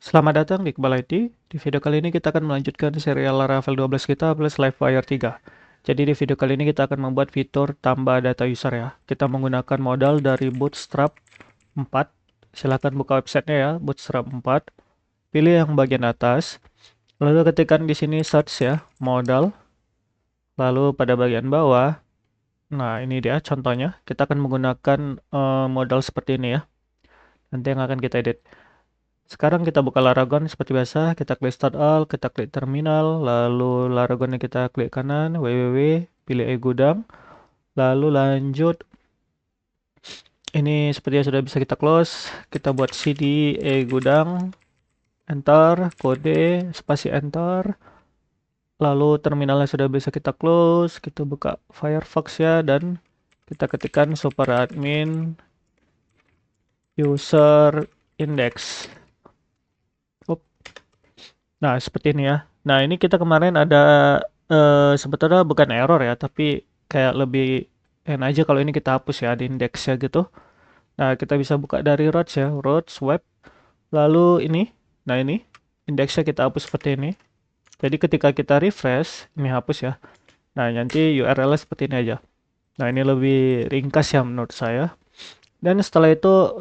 Selamat datang di Kebal IT. Di video kali ini kita akan melanjutkan serial Laravel 12 kita plus Livewire 3. Jadi di video kali ini kita akan membuat fitur tambah data user ya. Kita menggunakan modal dari Bootstrap 4. Silahkan buka websitenya ya, Bootstrap 4. Pilih yang bagian atas. Lalu ketikkan di sini search ya, modal. Lalu pada bagian bawah, nah ini dia contohnya. Kita akan menggunakan modal seperti ini ya. Nanti yang akan kita edit. Sekarang kita buka Laragon seperti biasa, kita klik Start All, kita klik Terminal, lalu Laragonnya kita klik kanan, www, pilih e-gudang, lalu lanjut. Ini sepertinya sudah bisa kita close, kita buat cd e-gudang, enter, kode, spasi enter, lalu terminalnya sudah bisa kita close, kita buka Firefox ya, dan kita ketikkan superadmin user index. Nah, seperti ini ya. Nah, ini kita kemarin ada sebetulnya bukan error ya, tapi kayak lebih enak aja kalau ini kita hapus ya di indeksnya gitu. Nah, kita bisa buka dari routes ya, routes web. Lalu ini, nah ini indeksnya kita hapus seperti ini. Jadi ketika kita refresh, ini hapus ya. Nah, nanti URL-nya seperti ini aja. Nah, ini lebih ringkas ya menurut saya. Dan setelah itu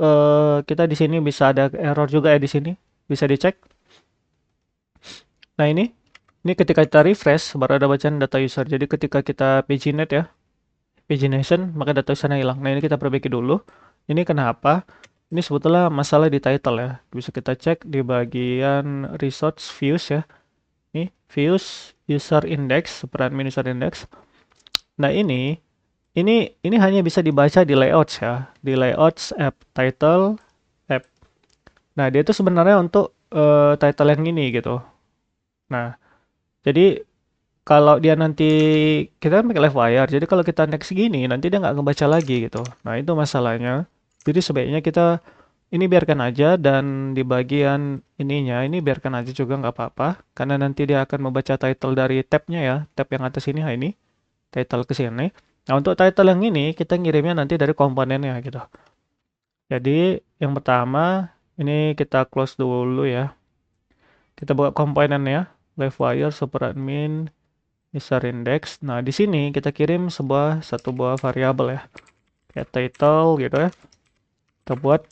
kita di sini bisa ada error juga ya di sini. Bisa dicek. Nah, ini ketika kita refresh baru ada bacaan data user. Jadi ketika kita paginet ya, pagination, maka data usernya hilang. Nah, ini kita perbaiki dulu. Ini kenapa? Ini sebetulnya masalah di title ya. Bisa kita cek di bagian resource views ya. Ini views user index, superadmin user index. Nah, ini hanya bisa dibaca di layouts ya, di layouts app title app. Nah, dia itu sebenarnya untuk title yang ini gitu. Nah, jadi kalau dia nanti kita kan pakai Livewire, jadi kalau kita next gini nanti dia nggak ngebaca lagi gitu. Nah itu masalahnya. Jadi sebaiknya kita ini biarkan aja dan di bagian ininya ini biarkan aja juga nggak apa-apa karena nanti dia akan membaca title dari tabnya ya, tab yang atas ini, nah ini title ke sini. Nah untuk title yang ini kita ngirimnya nanti dari komponennya gitu. Jadi yang pertama ini kita close dulu ya. Kita buka komponennya, Livewire superadmin user index. Nah, di sini kita kirim satu buah variabel ya. Kayak title gitu ya. Kita buat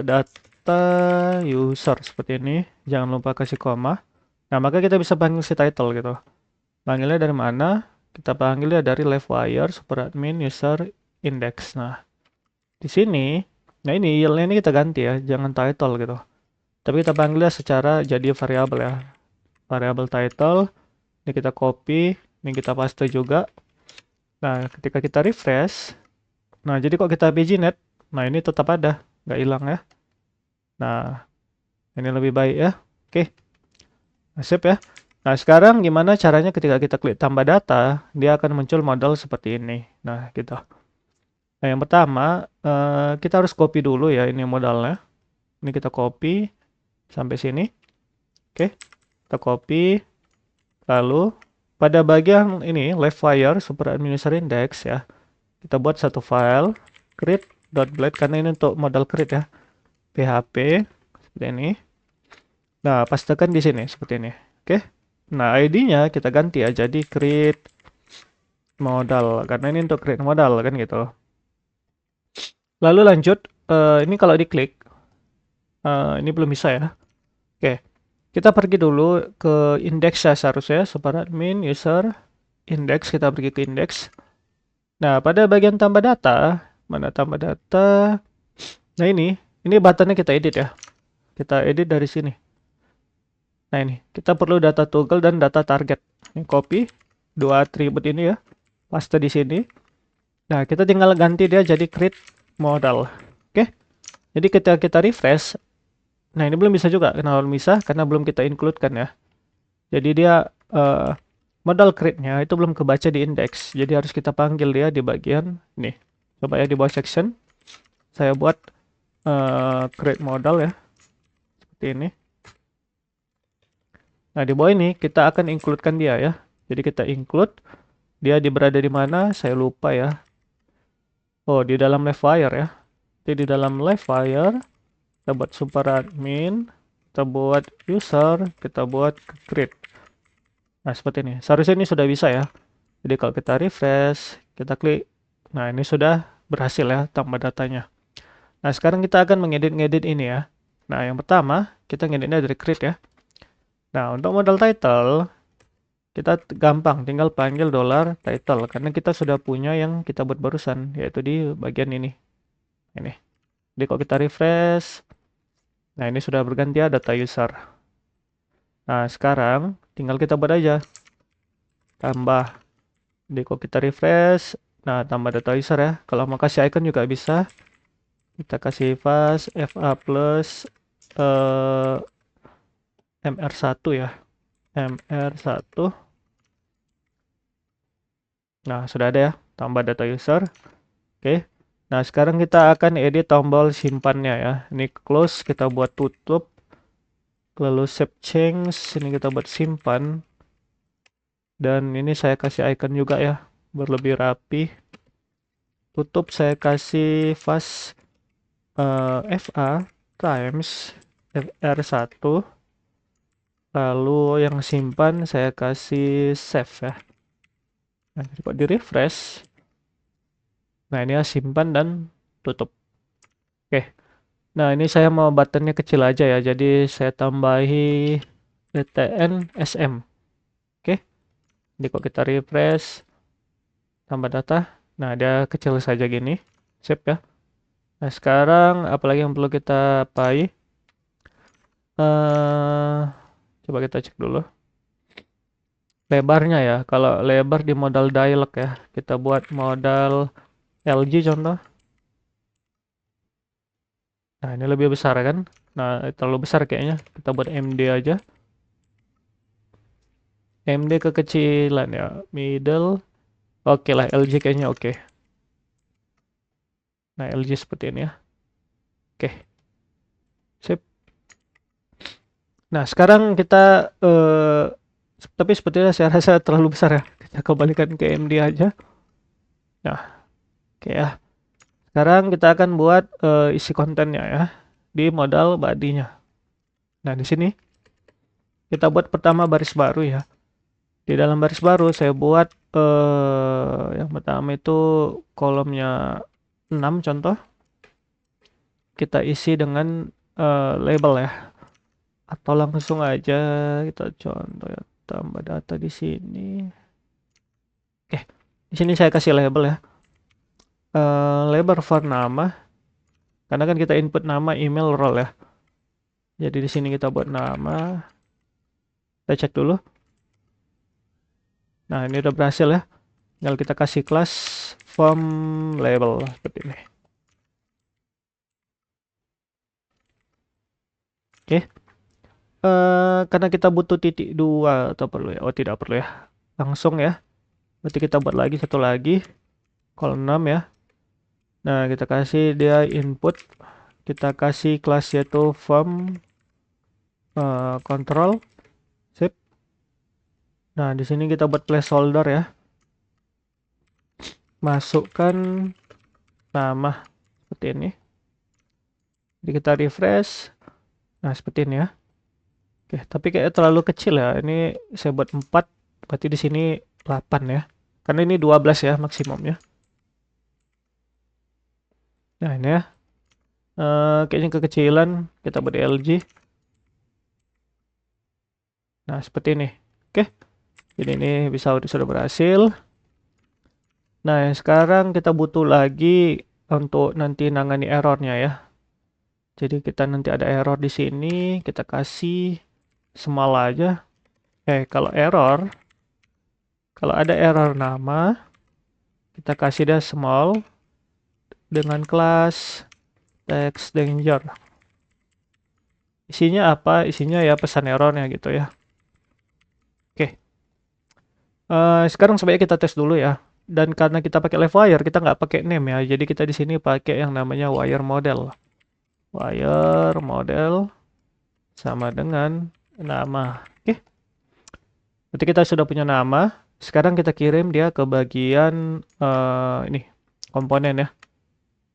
data user seperti ini. Jangan lupa kasih koma. Nah, maka kita bisa panggil si title gitu. Panggilnya dari mana? Kita panggilnya dari Livewire superadmin user index. Nah, di sini, nah ini yield ini kita ganti ya, jangan title gitu. Tapi kita panggilnya secara jadi variabel ya. Variabel title, ini kita copy, ini kita paste juga. Nah, ketika kita refresh, nah jadi kok kita paginet, nah ini tetap ada, nggak hilang ya. Nah, ini lebih baik ya. Oke, nah, sip ya. Nah, sekarang gimana caranya ketika kita klik tambah data, dia akan muncul modal seperti ini. Nah, gitu. Nah, yang pertama, kita harus copy dulu ya ini modalnya. Ini kita copy sampai sini. Oke, kita copy. Lalu, pada bagian ini, Livewire superadmin user index ya, kita buat satu file create.blade karena ini untuk modal create ya, php seperti ini. Nah, pastekan di sini seperti ini. Oke. Nah, ID-nya kita ganti ya jadi create modal karena ini untuk create modal kan gitu. Lalu lanjut, ini kalau diklik, ini belum bisa ya. Oke, kita pergi dulu ke index ya seharusnya superadmin user index, kita pergi ke index. Nah, pada bagian tambah data, mana tambah data? Nah ini buttonnya kita edit ya. Kita edit dari sini. Nah ini, kita perlu data toggle dan data target. Ini copy dua atribut ini ya, paste di sini. Nah kita tinggal ganti dia jadi create modal. Oke, jadi ketika kita refresh, nah ini belum bisa juga. Kenapa belum bisa? Karena belum kita include kan ya. Jadi dia modal create-nya itu belum kebaca di index. Jadi harus kita panggil dia di bagian ini. Coba ya di bawah section. Saya buat create modal ya, seperti ini. Nah, di bawah ini kita akan include-kan dia ya. Jadi kita include dia berada di mana? Saya lupa ya. Oh, di dalam Livewire ya. Jadi di dalam Livewire kita buat superadmin kita buat user, kita buat create. Nah, seperti ini. Seharusnya ini sudah bisa ya. Jadi kalau kita refresh, kita klik. Nah, ini sudah berhasil ya tambah datanya. Nah, sekarang kita akan mengedit-ngedit ini ya. Nah, yang pertama, kita ngeditnya dari create ya. Nah, untuk modal title, kita gampang, tinggal panggil $title. Karena kita sudah punya yang kita buat barusan, yaitu di bagian ini. Ini. Jadi kalau kita refresh, nah ini sudah berganti ya data user. Nah, sekarang tinggal kita buat aja. Tambah. Jadi kalau kita refresh, nah tambah data user ya. Kalau mau kasih icon juga bisa. Kita kasih fast FA plus MR1 ya. MR1. Nah, sudah ada ya. Tambah data user. Oke. Nah, sekarang kita akan edit tombol simpannya ya. Ini close, kita buat tutup. Lalu save change, ini kita buat simpan. Dan ini saya kasih icon juga ya. Berlebih rapi. Tutup saya kasih fast FA times FR1. Lalu yang simpan saya kasih save ya. Nah, coba di refresh. Nah, ini ya simpan dan tutup. Oke. Nah, ini saya mau buttonnya kecil aja ya. Jadi saya tambahi DTN SM. Oke. Jadi kalau kita refresh, tambah data. Nah, dia kecil saja gini. Save ya. Nah, sekarang apalagi yang perlu kita apai? Coba kita cek dulu. Lebarnya ya. Kalau lebar di modal dialog ya. Kita buat modal LG contoh. Nah, ini lebih besar kan? Nah, terlalu besar kayaknya. Kita buat MD aja. MD kekecilan ya. Middle. Oke lah, LG kayaknya oke. Nah, LG seperti ini ya. Oke. Sip. Nah, sekarang kita tapi sepertinya saya rasa terlalu besar ya. Kita kembalikan ke MD aja. Nah, oke ya. Sekarang kita akan buat isi kontennya ya di modal body-nya. Nah, di sini kita buat pertama baris baru ya. Di dalam baris baru saya buat yang pertama itu kolomnya 6 contoh. Kita isi dengan label ya. Atau langsung aja kita contoh ya, tambah data di sini. Oke, di sini saya kasih label ya. Label for nama. Karena kan kita input nama, email, role ya. Jadi di sini kita buat nama. Kita cek dulu. Nah, ini udah berhasil ya. Tinggal kita kasih kelas form label seperti ini. Oke. Karena kita butuh titik 2 atau perlu ya? Oh, tidak perlu ya. Langsung ya. Berarti kita buat lagi satu lagi. Kolom 6 ya. Nah, kita kasih dia input. Kita kasih kelas yaitu form control. Sip. Nah, di sini kita buat placeholder ya. Masukkan nama seperti ini. Jadi kita refresh. Nah, seperti ini ya. Oke, tapi kayak terlalu kecil ya. Ini saya buat 4, berarti di sini 8 ya. Karena ini 12 ya maksimumnya. Nah, ini ya. Kayaknya kekecilan, kita buat LG. Nah, seperti ini. Oke. Jadi ini bisa sudah berhasil. Nah, sekarang kita butuh lagi untuk nanti nangani errornya ya. Jadi kita nanti ada error di sini, kita kasih small aja. Kalau ada error nama, kita kasih dia small dengan kelas text danger. Isinya apa? Isinya ya pesan errornya gitu ya. Oke. Sekarang sebaiknya kita tes dulu ya. Dan karena kita pakai live wire, kita nggak pakai name ya. Jadi kita di sini pakai yang namanya wire model. Wire model sama dengan nama. Oke. Berarti kita sudah punya nama. Sekarang kita kirim dia ke bagian ini komponen ya.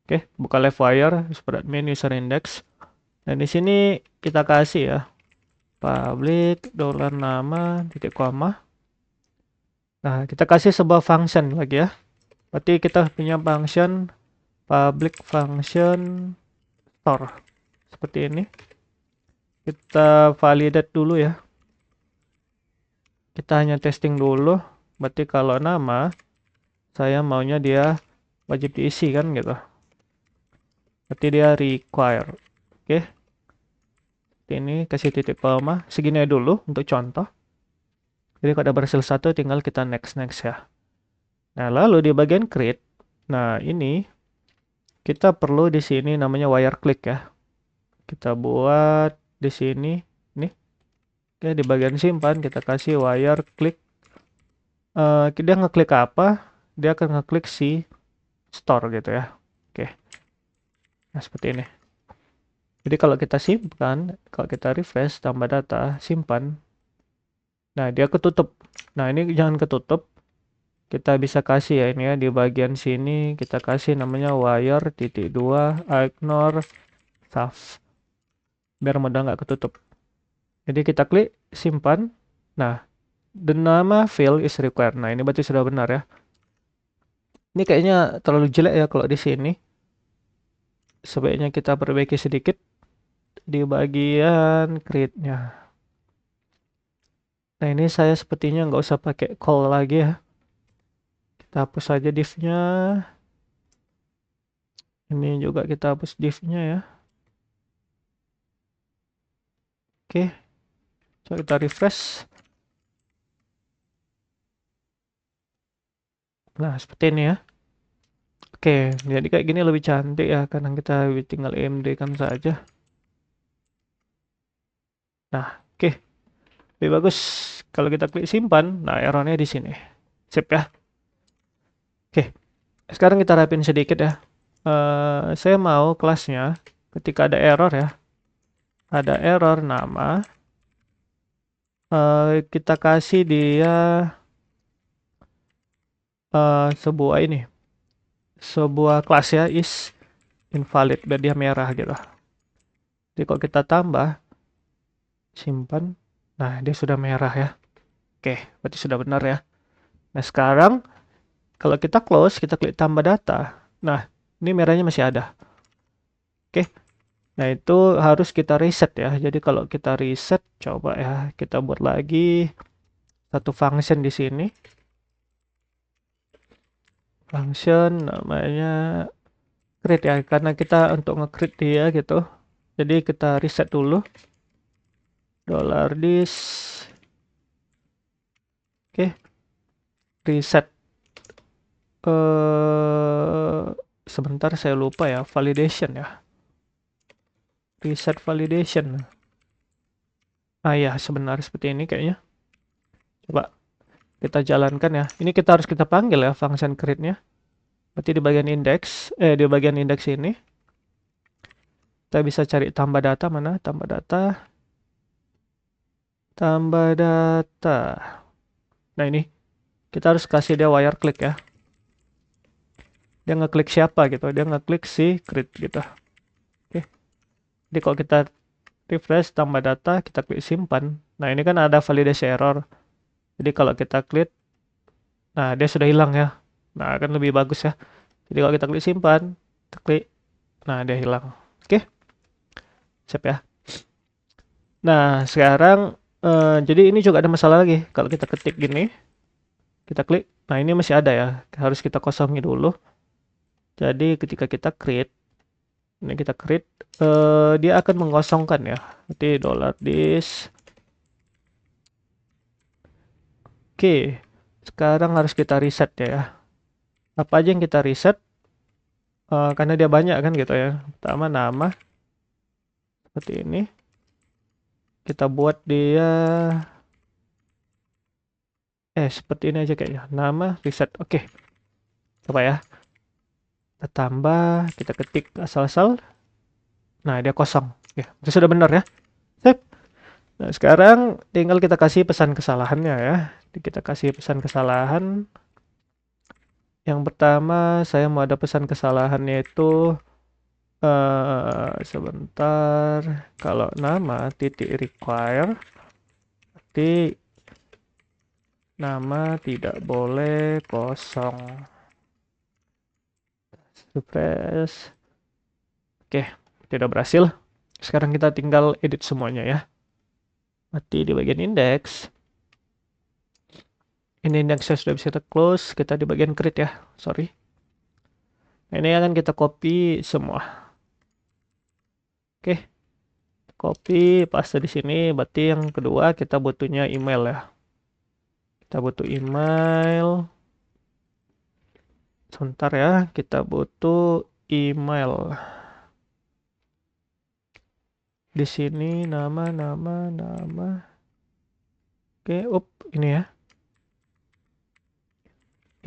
Oke, buka live wire, spread main user index. Dan di sini kita kasih ya public dollar nama titik koma. Nah, kita kasih sebuah function lagi ya. Berarti kita punya function public function store seperti ini. Kita validate dulu ya. Kita hanya testing dulu. Berarti kalau nama saya maunya dia wajib diisi kan gitu. Berarti dia require. Oke. Ini kasih titik koma. Segini aja dulu untuk contoh. Jadi kalau ada berhasil satu tinggal kita next ya. Nah, lalu di bagian create. Nah, ini kita perlu di sini namanya wire click ya. Kita buat di sini nih. Oke, di bagian simpan kita kasih wire click. Dia ngeklik apa? Dia akan ngeklik si store gitu ya. Oke. Nah, seperti ini. Jadi kalau kita simpan, kalau kita refresh tambah data, simpan. Nah, dia ketutup. Nah, ini jangan ketutup. Kita bisa kasih ya ini ya di bagian sini kita kasih namanya wire titik 2 ignore save. Biar modal nggak ketutup. Jadi kita klik simpan. Nah, the nama field is required. Nah, ini berarti sudah benar ya. Ini kayaknya terlalu jelek ya kalau di sini. Sebaiknya kita perbaiki sedikit di bagian create-nya. Nah, ini saya sepertinya nggak usah pakai call lagi ya. Kita hapus saja div-nya. Ini juga kita hapus div-nya ya. Oke. Coba kita refresh. Nah, seperti ini ya. Oke, jadi kayak gini lebih cantik ya, karena kita tinggal AMD kan saja. Nah, oke. Lebih bagus kalau kita klik simpan. Nah, errornya di sini. Sip ya. Oke. Sekarang kita rapin sedikit ya. Saya mau kelasnya ketika ada error ya. Ada error nama. Kita kasih dia sebuah ini. Sebuah kelas ya is invalid biar dia merah gitu. Jadi kalau kita tambah simpan, nah dia sudah merah ya. Oke, berarti sudah benar ya. Nah sekarang kalau kita close, kita klik tambah data. Nah ini merahnya masih ada. Oke, nah itu harus kita reset ya. Jadi kalau kita reset, coba ya kita buat lagi satu function di sini. Function namanya create ya, karena kita untuk nge-create dia gitu. Jadi kita reset dulu. $this. Oke. Reset. Sebentar saya lupa ya, validation ya. Reset validation. Ah ya, sebenarnya seperti ini kayaknya. Coba kita jalankan ya. Ini kita harus kita panggil ya function create-nya. Berarti di bagian index, di bagian index ini kita bisa cari tambah data mana? Tambah data. Tambah data. Nah ini kita harus kasih dia wire click ya. Dia ngeklik siapa gitu? Dia ngeklik si create gitu. Oke. Jadi kalau kita refresh tambah data, kita klik simpan. Nah ini kan ada validasi error. Jadi kalau kita klik, nah dia sudah hilang ya. Nah akan lebih bagus ya. Jadi kalau kita klik simpan, kita klik, nah dia hilang. Oke, siap ya. Nah sekarang, jadi ini juga ada masalah lagi. Kalau kita ketik gini, kita klik, nah ini masih ada ya. Harus kita kosongi dulu. Jadi ketika kita create, ini kita create, dia akan mengosongkan ya. Nanti $this. Oke, sekarang harus kita reset ya. Apa aja yang kita reset? Karena dia banyak kan gitu ya. Pertama nama seperti ini. Kita buat dia seperti ini aja kayaknya. Nama reset. Oke. Coba ya. Kita tambah, kita ketik asal-asal. Nah, dia kosong. Oke, itu sudah benar ya. Sip. Nah, sekarang tinggal kita kasih pesan kesalahannya ya. Kita kasih pesan kesalahan. Yang pertama, saya mau ada pesan kesalahannya itu sebentar. Kalau nama titik require berarti nama tidak boleh kosong. Refresh. Oke, tidak berhasil. Sekarang kita tinggal edit semuanya ya. Berarti di bagian indeks. Ini indeksnya sudah bisa kita close. Kita di bagian create ya. Sorry. Nah, ini akan kita copy semua. Oke. Copy, paste di sini. Berarti yang kedua kita butuhnya email ya. Kita butuh email. Sebentar ya, kita butuh email. Di sini nama. Oke, ini ya.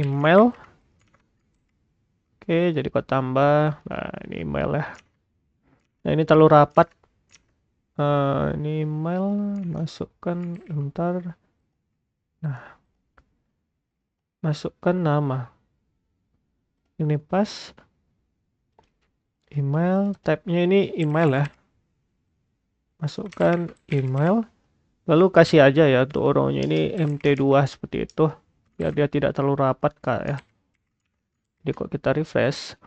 Email. Oke, jadi kok tambah. Nah, ini email ya. Nah, ini terlalu rapat. Ini email, masukkan, bentar. Nah, masukkan nama. Ini pas. Email, tab-nya ini email ya. Masukkan email. Lalu kasih aja ya untuk orangnya ini MT2 seperti itu. Biar dia tidak terlalu rapat kak ya. Jadi kok kita refresh.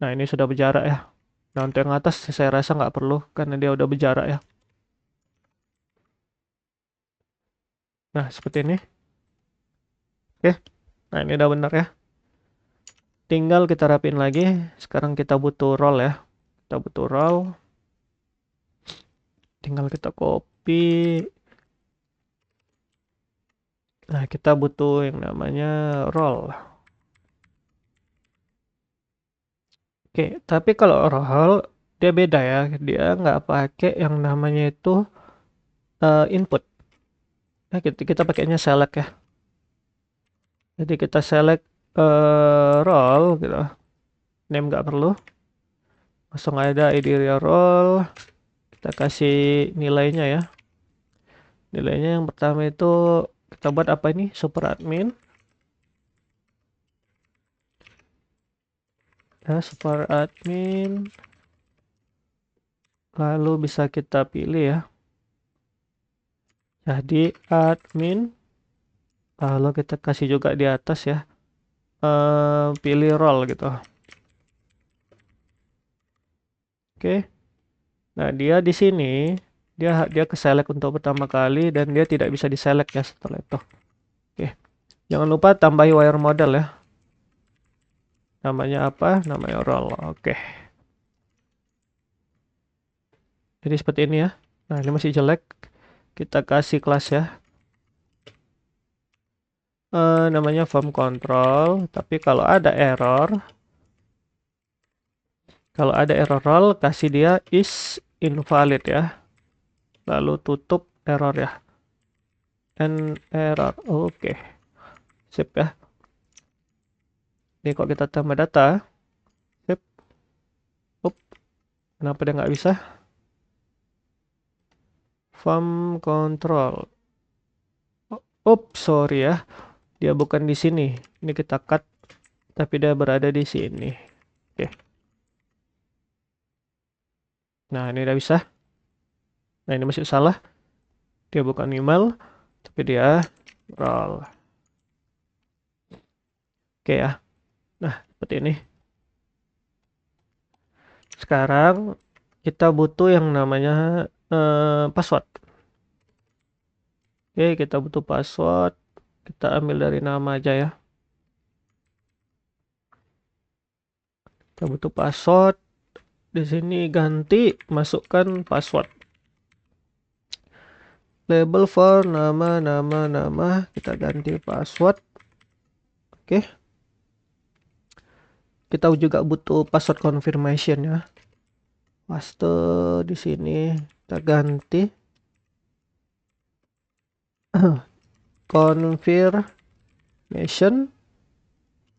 Nah, ini sudah berjarak ya. Nah, untuk yang atas saya rasa nggak perlu karena dia udah berjarak ya. Nah, seperti ini. Oke. Nah, ini udah benar ya. Tinggal kita rapiin lagi. Sekarang kita butuh role ya. Kita butuh role. Tinggal kita copy. Nah, kita butuh yang namanya role. Oke, tapi kalau role dia beda ya. Dia nggak pakai yang namanya itu input. Nah, kita pakainya select ya. Jadi kita select role gitu. Name nggak perlu. Langsung ada id role. Kita kasih nilainya ya. Nilainya yang pertama itu kita buat apa ini? Super admin. Ya, super admin. Lalu bisa kita pilih ya. Jadi admin. Lalu kita kasih juga di atas ya. Pilih role gitu. Oke. Nah, dia di sini dia ke select untuk pertama kali dan dia tidak bisa diselect ya setelah itu. Oke. Jangan lupa tambahi wire model ya. Namanya apa? Namanya role. Oke. Jadi seperti ini ya. Nah, ini masih jelek. Kita kasih kelas ya. Namanya form control. Tapi kalau ada error role, kasih dia is invalid ya. Lalu tutup error ya. And error. Oke. Sip ya. Ini kok kita tambah data. Sip. Kenapa dia nggak bisa? Form control. Sorry ya. Dia bukan di sini. Ini kita cut. Tapi dia berada di sini. Oke. Nah, ini udah bisa. Nah, ini masih salah. Dia bukan email. Tapi dia role. Oke ya. Nah, seperti ini. Sekarang kita butuh yang namanya password. Oke, kita butuh password. Kita ambil dari nama aja ya. Kita butuh password. Di sini ganti, masukkan password. Label for nama. Kita ganti password. Oke. Kita juga butuh password confirmation ya. Paste di sini. Kita ganti. Confirmation.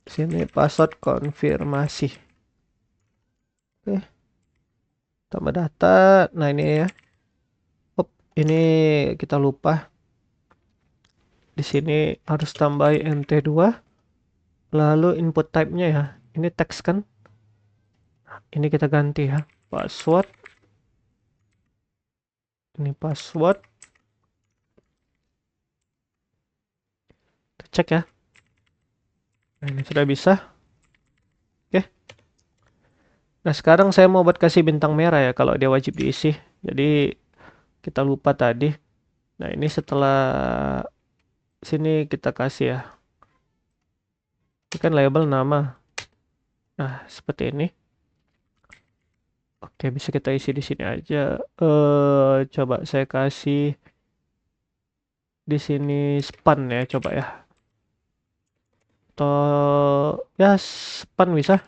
Sini password konfirmasi. Oke. Tambah data. Nah, ini ya. Ini kita lupa. Di sini harus tambah nt2. Lalu input type-nya ya. Ini teks kan? Ini kita ganti ya. Password. Ini password. cek ya. Nah, ini sudah bisa. Oke. Nah, sekarang saya mau buat kasih bintang merah ya kalau dia wajib diisi. Jadi kita lupa tadi. Nah, ini setelah sini kita kasih ya. Ini kan label nama. Nah, seperti ini. Oke, bisa kita isi di sini aja. Coba saya kasih di sini span ya, coba ya. Atau ya span bisa.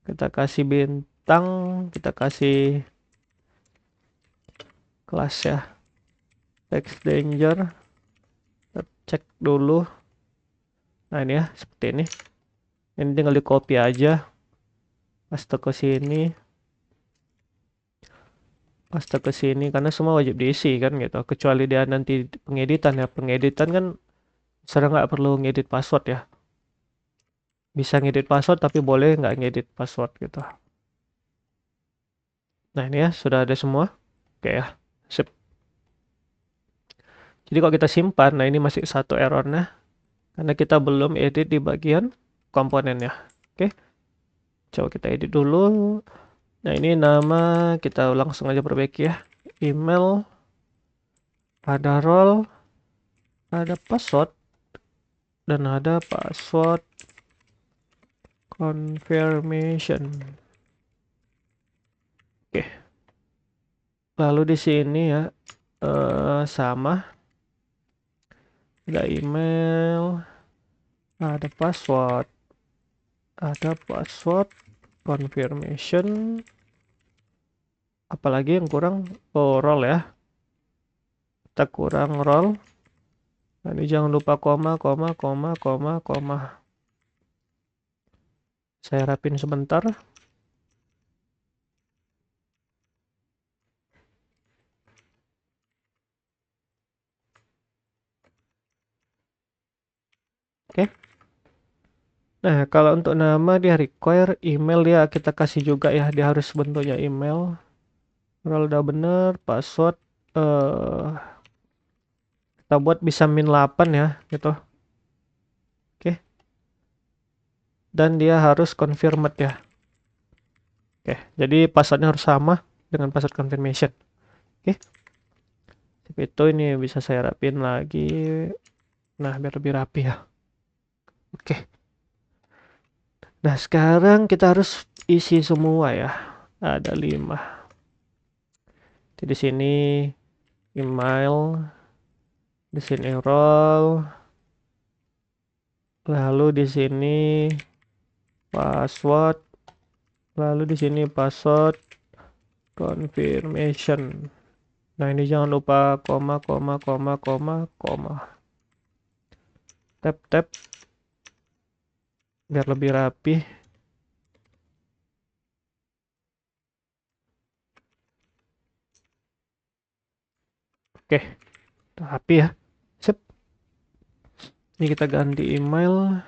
Kita kasih bintang, kita kasih kelas ya. Text danger. Kita cek dulu. Nah, ini ya, seperti ini. Ini tinggal di copy aja. Paste ke sini. Paste ke sini karena semua wajib diisi kan gitu. Kecuali dia nanti pengeditan ya. Pengeditan kan sering nggak perlu ngedit password ya. Bisa ngedit password tapi boleh nggak ngedit password gitu. Nah, ini ya sudah ada semua. Oke ya. Sip. Jadi kalau kita simpan, nah ini masih satu errornya karena kita belum edit di bagian komponennya. Oke. Coba kita edit dulu. Nah, ini nama kita langsung aja perbaiki ya. Email, ada role, ada password, dan ada password confirmation. Oke. Lalu di sini ya sama. Ada email, ada password confirmation. Apalagi yang kurang? Oh, role ya. Kita kurang role. Nah, ini jangan lupa koma. Saya rapin sebentar. Oke. Nah, kalau untuk nama dia require email dia kita kasih juga ya. Dia harus bentuknya email. Role udah bener. Password kita buat bisa min 8 ya gitu. Oke. Dan dia harus confirmed ya. Oke, jadi passwordnya harus sama dengan password confirmation. Oke. Tapi itu ini bisa saya rapin lagi. Nah, biar lebih rapi ya. Oke. Nah, sekarang kita harus isi semua ya. Ada 5. Di sini email, di sini role, lalu di sini password, lalu di sini password confirmation. Nah, ini jangan lupa koma. Tab biar lebih rapi. Oke, rapi ya. Sip. Ini kita ganti email,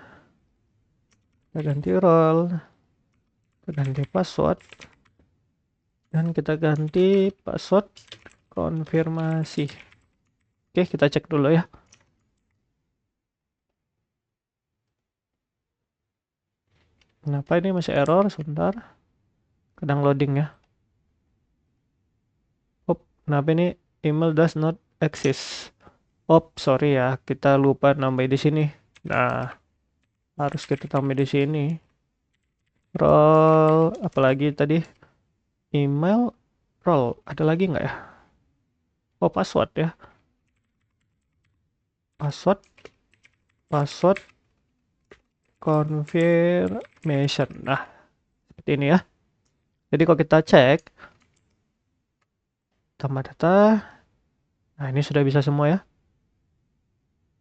kita ganti role, kita ganti password, dan kita ganti password konfirmasi. Oke, kita cek dulu ya. Kenapa ini masih error? Sebentar. Kadang loading ya. Kenapa ini email does not exist? Sorry ya, kita lupa nambah di sini. Nah, harus kita tambah di sini. Role, apalagi tadi? Email, role. Ada lagi nggak ya? Password ya. Password confirmation. Nah, seperti ini ya. Jadi kalau kita cek tambah data, nah ini sudah bisa semua ya.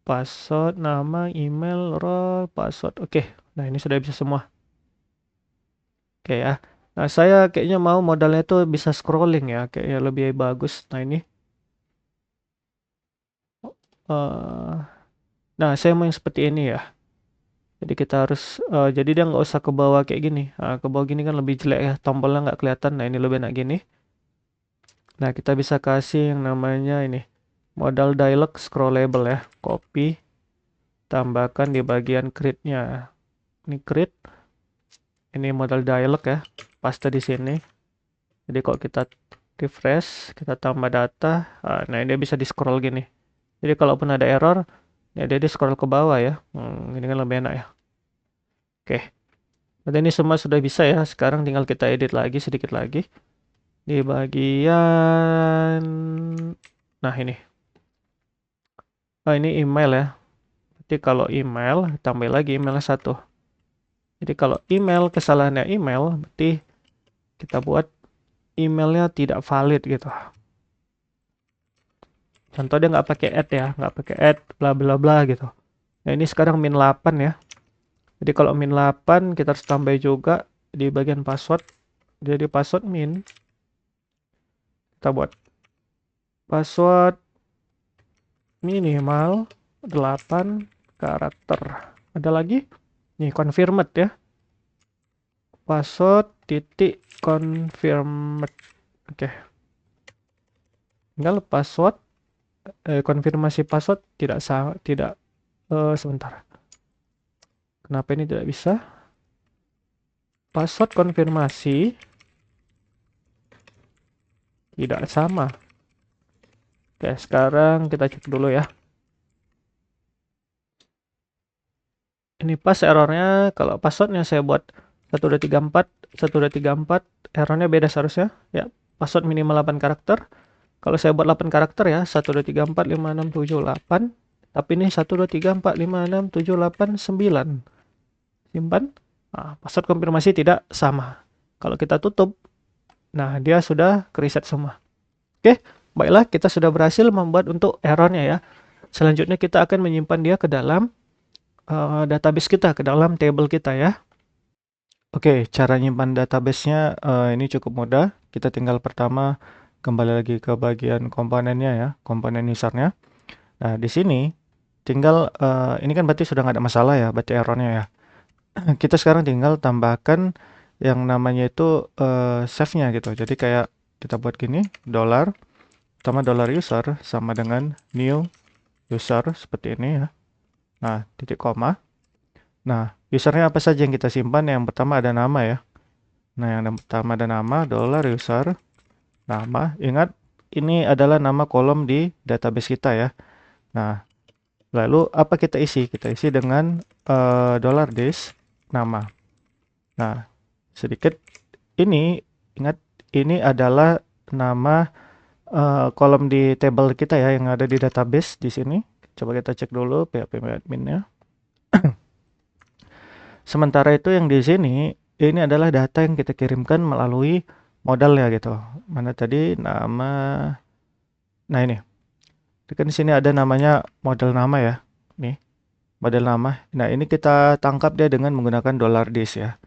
Password, nama, email, role, password. Oke, nah ini sudah bisa semua. Oke ya. Nah, saya kayaknya mau modalnya itu bisa scrolling ya, kayaknya lebih bagus. Nah, ini. Nah, saya mau yang seperti ini ya. Jadi kita harus, jadi dia nggak usah ke bawah kayak gini. Nah, ke bawah gini kan lebih jelek ya, tombolnya nggak kelihatan. Nah, ini lebih enak gini. Nah, kita bisa kasih yang namanya ini, modal dialog scrollable ya. Copy, tambahkan di bagian create-nya. Ini create, ini modal dialog ya, paste di sini. Jadi kalau kita refresh, kita tambah data, nah ini dia bisa di scroll gini. Jadi kalaupun ada error, ya dia di scroll ke bawah ya. Ini kan lebih enak ya. Oke, berarti ini semua sudah bisa ya. Sekarang tinggal kita edit lagi sedikit lagi di bagian, nah ini. Ini email ya. Jadi kalau email, tambah lagi emailnya 1. Jadi kalau email, kesalahannya email, berarti kita buat emailnya tidak valid gitu. Contoh dia nggak pakai add ya, nggak pakai add bla bla bla gitu. Nah ini sekarang min 8 ya. Jadi kalau min 8 kita harus tambah juga di bagian password. Jadi password min, kita buat password minimal 8 karakter. Ada lagi? Nih confirmed ya. Password titik confirmed. Oke. Tinggal password konfirmasi password tidak sebentar. Kenapa ini tidak bisa? Password konfirmasi tidak sama. Oke, sekarang kita cek dulu ya. Ini pas errornya, kalau passwordnya saya buat 1234, 1234, errornya beda seharusnya. Ya, password minimal 8 karakter. Kalau saya buat 8 karakter ya, 12345678. Tapi ini 12345678 simpan. Nah, password konfirmasi tidak sama. Kalau kita tutup, nah dia sudah reset semua. Oke, baiklah kita sudah berhasil membuat untuk errornya ya. Selanjutnya kita akan menyimpan dia ke dalam database kita, ke dalam table kita ya. Oke, cara nyimpan database-nya ini cukup mudah. Kita tinggal pertama kembali lagi ke bagian komponennya ya, komponen usernya. Nah, di sini tinggal ini kan berarti sudah nggak ada masalah ya, berarti errornya ya. Kita sekarang tinggal tambahkan yang namanya itu save-nya gitu. Jadi kayak kita buat gini, $, pertama $user sama dengan new user seperti ini ya. Nah, titik koma. Nah, usernya apa saja yang kita simpan? Yang pertama ada nama ya. Nah, yang pertama ada nama, $user, nama. Ingat, ini adalah nama kolom di database kita ya. Nah, lalu apa kita isi? Kita isi dengan $this, nama. Nah, sedikit ini, ingat, ini adalah nama kolom di table kita ya, yang ada di database di sini. Coba kita cek dulu PHP admin-nya. Sementara itu yang di sini, ini adalah data yang kita kirimkan melalui modal ya gitu. Mana tadi nama, nah ini. Kan di sini ada namanya model nama ya. Nih, model nama. Nah, ini kita tangkap dia dengan menggunakan $this ya.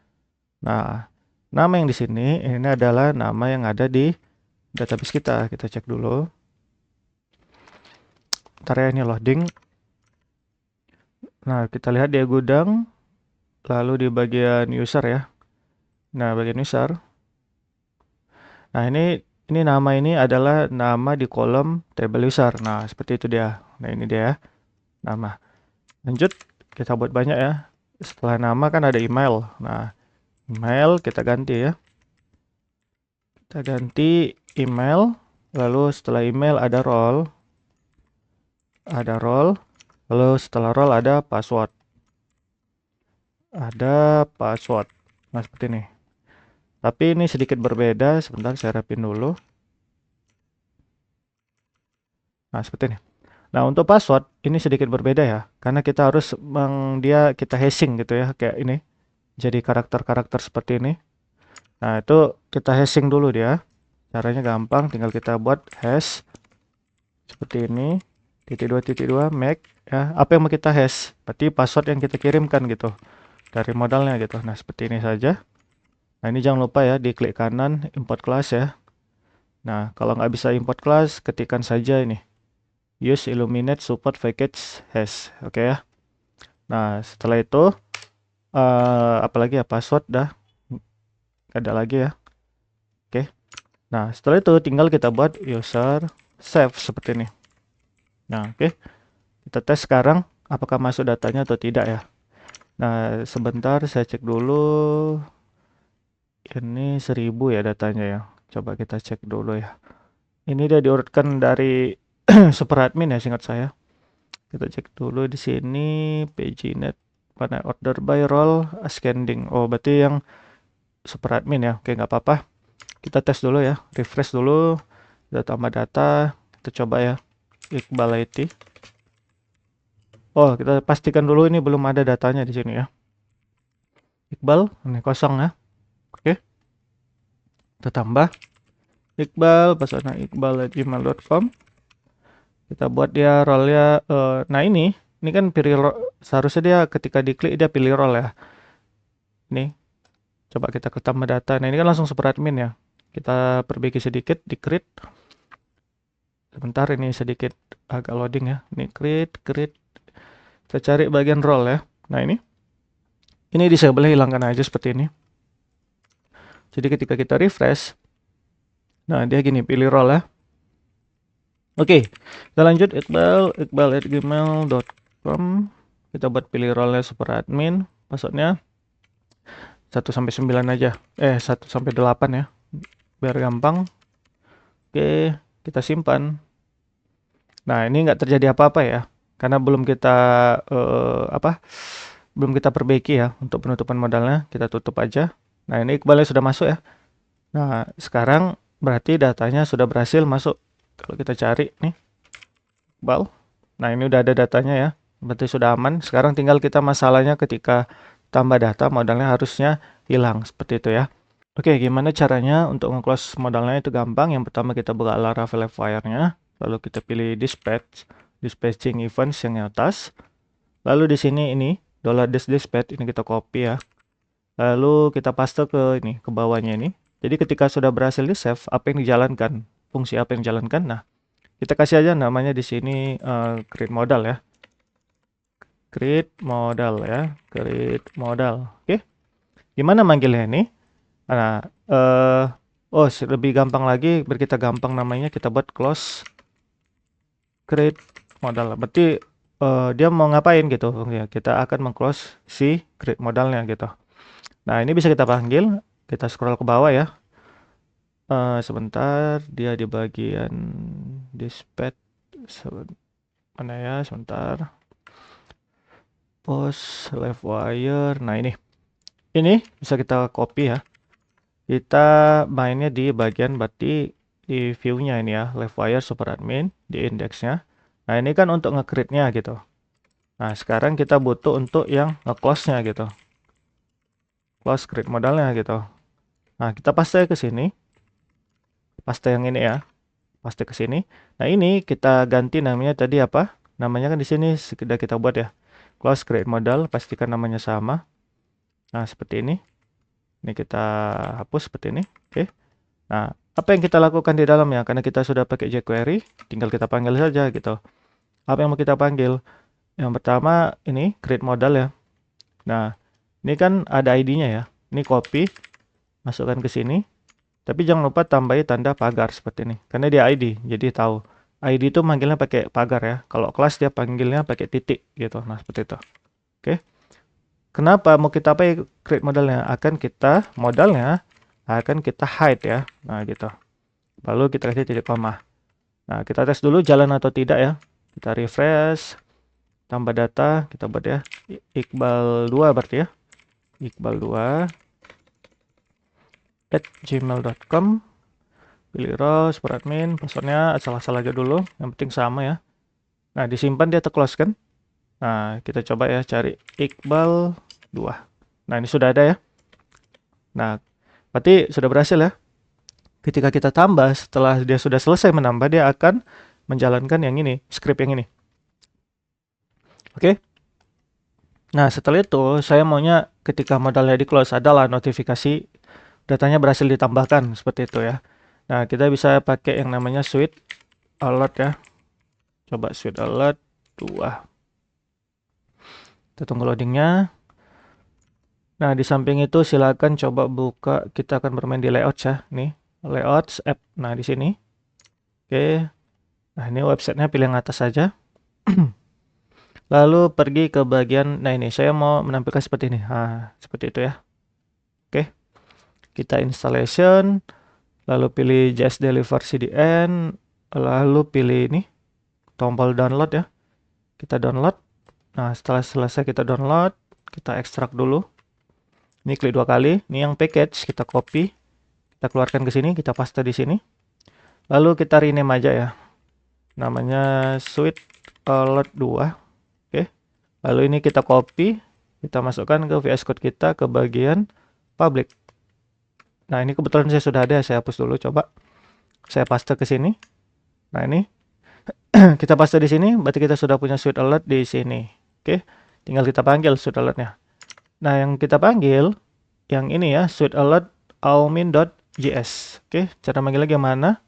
Nah, nama yang di sini ini adalah nama yang ada di database kita. Kita cek dulu. Ntar ya, ini loading. Nah, kita lihat dia gudang. Lalu di bagian user ya. Nah, bagian user. Nah, ini nama ini adalah nama di kolom table user. Nah, seperti itu dia. Nah, ini dia nama. Lanjut, kita buat banyak ya. Setelah nama kan ada email. Nah, email kita ganti ya. Kita ganti email. Lalu setelah email ada role. Ada role. Lalu setelah role ada password. Ada password. Nah, seperti ini. Tapi ini sedikit berbeda. Sebentar saya rapin dulu. Nah, seperti ini. Nah, untuk password ini sedikit berbeda ya. Karena kita harus kita hashing gitu ya, kayak ini. Jadi karakter-karakter seperti ini. Nah, itu kita hashing dulu dia. Caranya gampang, tinggal kita buat hash seperti ini. _2 make ya. Apa yang mau kita hash? Berarti password yang kita kirimkan gitu. Dari modalnya gitu. Nah, seperti ini saja. Nah, ini jangan lupa ya, diklik kanan import class ya. Nah, kalau nggak bisa import class, ketikkan saja ini. Use Illuminate support package hash. Oke ya. Nah, setelah itu apalagi ya, password dah nggak ada lagi ya. Oke. Nah, setelah itu tinggal kita buat user save seperti ini. Nah, oke. Kita tes sekarang. apakah masuk datanya atau tidak ya. Nah, sebentar saya cek dulu. Ini 1000 ya datanya ya. Coba kita cek dulu ya. Ini dia diurutkan dari super admin ya, singkat saya. Kita cek dulu di sini PageNet mana order by role ascending. Oh, berarti yang super admin ya. Oke, nggak apa-apa. Kita tes dulu ya, refresh dulu. Kita tambah data, kita coba ya. Iqbal IT. Oh, kita pastikan dulu ini belum ada datanya di sini ya. Iqbal, ini kosong ya. Oke. Kita tambah Iqbal, passwordnya iqbal@gmail.com. Kita buat dia role-nya. Nah ini kan pilih seharusnya dia ketika diklik dia pilih role ya. Ini coba kita ke tambah data. Nah ini kan langsung super admin ya. Kita perbaiki sedikit di create. Sebentar ini sedikit agak loading ya. Ini create. Kita cari bagian role ya. Nah ini disable, hilangkan aja seperti ini. Jadi ketika kita refresh, nah dia gini, pilih role ya. Oke, kita lanjut iqbal@gmail.com. Kita buat pilih role-nya super admin, passwordnya 1-9 aja. 1-8 ya, biar gampang. Oke, kita simpan. Nah, ini nggak terjadi apa-apa ya, karena belum kita belum kita perbaiki ya untuk penutupan modalnya. Kita tutup aja. Nah, ini Iqbalnya sudah masuk ya. Nah, sekarang berarti datanya sudah berhasil masuk. Kalau kita cari nih, Iqbal. Nah, ini udah ada datanya ya. Berarti sudah aman. Sekarang tinggal kita masalahnya ketika tambah data, modalnya harusnya hilang. Seperti itu ya. Oke, gimana caranya untuk nge-close modalnya? Itu gampang. Yang pertama kita buka Laravel Fire-nya. Lalu kita pilih dispatching events yang di atas. Lalu di sini ini $dispatch ini kita copy ya. Lalu kita paste ke ini, ke bawahnya ini. Jadi ketika sudah berhasil di save, apa yang dijalankan, fungsi apa yang dijalankan. Nah, kita kasih aja namanya di sini create modal ya. Create modal ya, create modal. Oke. Gimana manggilnya ini? Nah, lebih gampang lagi, biar kita gampang namanya, kita buat close create modal. Berarti dia mau ngapain gitu ya, kita akan meng-close si create modalnya gitu. Nah, ini bisa kita panggil, kita scroll ke bawah ya. Sebentar, dia di bagian dispatch. Mana ya, sebentar. Post, left wire. Nah, ini bisa kita copy ya. Kita mainnya di bagian berarti di view-nya ini ya, left wire super admin, di index-nya. Nah, ini kan untuk nge-create-nya gitu. Nah, sekarang kita butuh untuk yang nge-close-nya gitu. Close create modalnya gitu. Nah, kita paste ke sini. Paste yang ini ya. Paste ke sini. Nah, ini kita ganti namanya tadi apa? Namanya kan di sini sudah kita buat ya. Close create modal, pastikan namanya sama. Nah, seperti ini. Ini kita hapus seperti ini. Oke. Nah, apa yang kita lakukan di dalam ya? Karena kita sudah pakai jQuery, tinggal kita panggil saja gitu. Apa yang mau kita panggil? Yang pertama ini create modal ya. Nah, ini kan ada ID-nya ya. Ini copy, masukkan ke sini. Tapi jangan lupa tambahi tanda pagar seperti ini. Karena dia ID, jadi tahu. ID itu manggilnya pakai pagar ya. Kalau kelas dia panggilnya pakai titik gitu. Nah, seperti itu. Oke. Kenapa mau kita pakai create modalnya? Modalnya akan kita hide ya. Nah, gitu. Lalu kita kasih titik koma. Nah, kita tes dulu jalan atau tidak ya. Kita refresh. Tambah data, kita buat ya. Iqbal 2 berarti ya. Iqbal 2 @gmail.com. Pilih role, super admin, passwordnya asal-asal aja dulu. Yang penting sama ya. Nah, disimpan dia close kan. Nah, kita coba ya cari Iqbal 2. Nah, ini sudah ada ya. Nah, berarti sudah berhasil ya. Ketika kita tambah, setelah dia sudah selesai menambah, dia akan menjalankan yang ini, script yang ini. Oke. Nah, setelah itu saya maunya ketika modalnya di close adalah notifikasi datanya berhasil ditambahkan seperti itu ya. Nah, kita bisa pakai yang namanya suite alert ya. Coba suite alert 2. Kita tunggu loadingnya. Nah, di samping itu silakan coba buka, kita akan bermain di layout ya. Nih, layouts app. Nah, di sini. Oke. Nah, ini websitenya pilih yang atas saja. Lalu pergi ke bagian, nah ini saya mau menampilkan seperti ini. Nah, seperti itu ya. Oke, kita installation, lalu pilih JS Deliver CDN, lalu pilih ini, tombol download ya. Kita download. Nah, setelah selesai kita download, kita ekstrak dulu. Ini klik 2 kali. Ini yang package, kita copy, kita keluarkan ke sini, kita paste di sini. Lalu kita rename aja ya. Namanya Sweet Alert 2. Oke. Lalu ini kita copy, kita masukkan ke VS Code kita ke bagian public. Nah, ini kebetulan saya sudah ada, saya hapus dulu coba. Saya paste ke sini. Nah, ini kita paste di sini, berarti kita sudah punya Sweet Alert di sini. Oke. Tinggal kita panggil Sweet Alert-nya. Nah, yang kita panggil yang ini ya, Sweet Alert aumin.js. Oke, cara manggilnya gimana?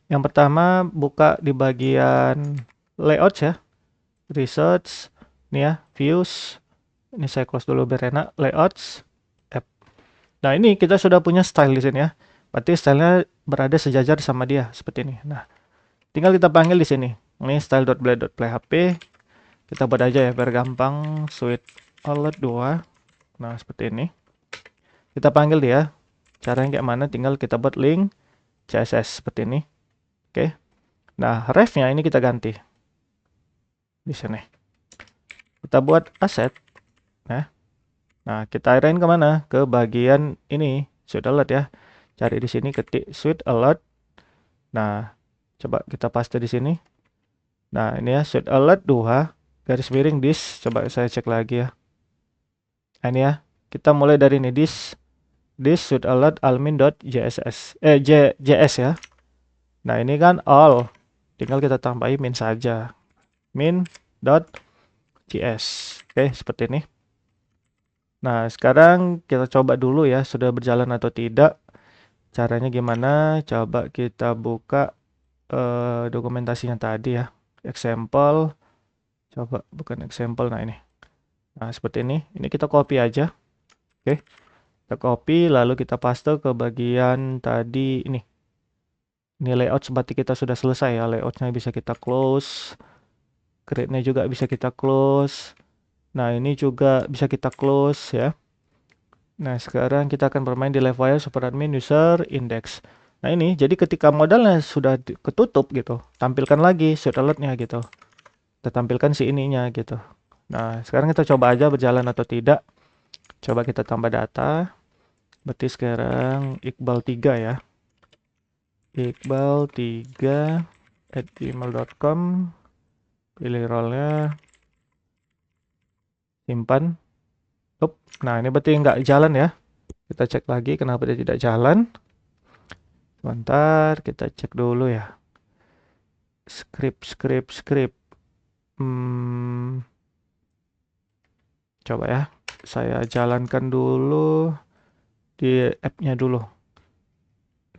Yang pertama buka di bagian layout ya, research, ini ya, views. Ini saya close dulu biar enak, layouts, app. Nah, ini kita sudah punya style di sini ya. Berarti stylenya berada sejajar sama dia seperti ini. Nah, tinggal kita panggil di sini. Ini style.blade.playHP. Kita buat aja ya biar gampang, Sweet Alert 2. Nah, seperti ini. Kita panggil dia. Caranya kayak mana? Tinggal kita buat link CSS seperti ini. Oke. Nah, ref-nya ini kita ganti. Di sini. Kita buat asset. Nah, kita arahin kemana? Ke bagian ini, Sweet Alert ya. Cari di sini, ketik Sweet Alert. Nah, coba kita paste di sini. Nah, ini ya, Sweet Alert 2, garis miring this. Coba saya cek lagi ya. Nah, ini ya, kita mulai dari ini, this Sweet Alert almin.js. JS ya. Nah, ini kan all. Tinggal kita tambahin min saja. min.js. Oke, seperti ini. Nah, sekarang kita coba dulu ya, sudah berjalan atau tidak. Caranya gimana? Coba kita buka dokumentasinya tadi ya. Example. Coba bukan example, nah ini. Nah, seperti ini. Ini kita copy aja. Oke. Kita copy, lalu kita paste ke bagian tadi ini. Ini layout seperti kita sudah selesai ya. Layoutnya bisa kita close. Create-nya juga bisa kita close. Nah, ini juga bisa kita close ya. Nah, sekarang kita akan bermain di live wire superadmin user index. Nah, ini jadi ketika modalnya sudah ketutup gitu, tampilkan lagi Sweet Alert-nya gitu. Kita tampilkan si ininya gitu. Nah, sekarang kita coba aja berjalan atau tidak. Coba kita tambah data. Berarti sekarang Iqbal 3 ya. Iqbal 3 @gmail.com. Pilih role-nya. Simpan. Nah, ini berarti nggak jalan ya. Kita cek lagi kenapa dia tidak jalan. Sebentar, kita cek dulu ya. Script. Coba ya. Saya jalankan dulu di app-nya dulu.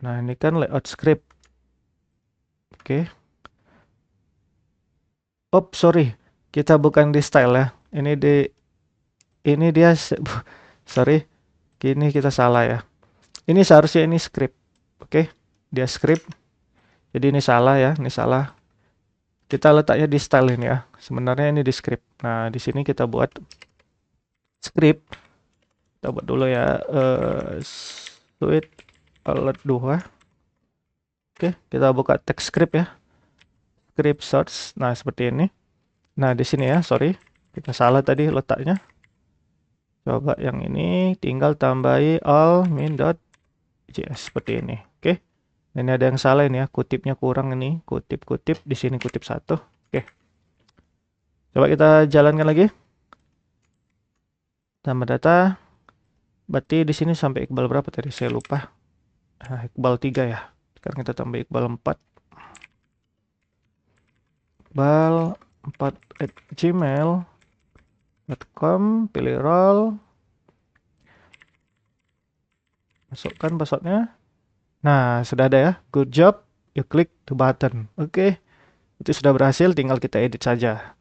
Nah, ini kan layout script. Oke. Sorry. Kita bukan di style ya. Ini dia sorry. Ini kita salah ya. Ini seharusnya ini script. Oke. Dia script. Jadi ini salah ya, ini salah. Kita letaknya di style ini ya. Sebenarnya ini di script. Nah, di sini kita buat script. Kita buat dulu ya. Sweet Alert 2. Oke, kita buka text script ya. Script source. Nah, seperti ini. Nah, di sini ya, sorry. Kita salah tadi letaknya. Coba yang ini tinggal tambahi all min.js seperti ini. Oke. Ini ada yang salah ini ya, kutipnya kurang ini. Kutip di sini kutip 1. Oke. Coba kita jalankan lagi. Tambah data. Berarti di sini sampai Iqbal berapa tadi? Saya lupa. Nah, Iqbal 3 ya. Sekarang kita tambah Iqbal 4. Iqbal 4 @gmail.com, pilih role, masukkan passwordnya. Nah, sudah ada ya. Good job. You click the button. Oke. Itu sudah berhasil, tinggal kita edit saja.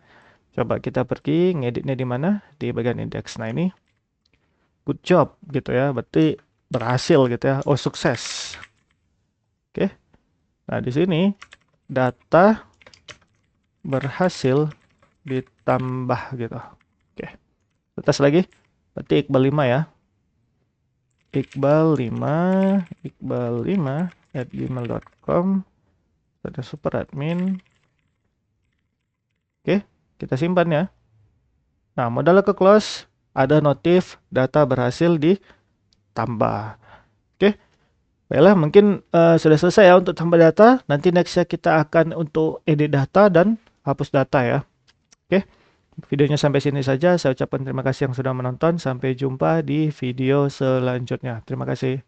Coba kita pergi, ngeditnya di mana? Di bagian index. Nah, ini good job gitu ya. Berarti berhasil gitu ya. Oh, sukses. Oke. Nah, di sini data berhasil ditambah gitu. Oke. Tes lagi. Berarti Iqbal 5 ya. Iqbal 5 @gmail.com. Ada super admin. Oke, kita simpan ya. Nah, modal ke close, ada notif data berhasil ditambah. Oke. Baiklah, mungkin sudah selesai ya untuk tambah data. Nanti nextnya kita akan untuk edit data dan hapus data ya. Oke, videonya sampai sini saja. Saya ucapkan terima kasih yang sudah menonton. Sampai jumpa di video selanjutnya. Terima kasih.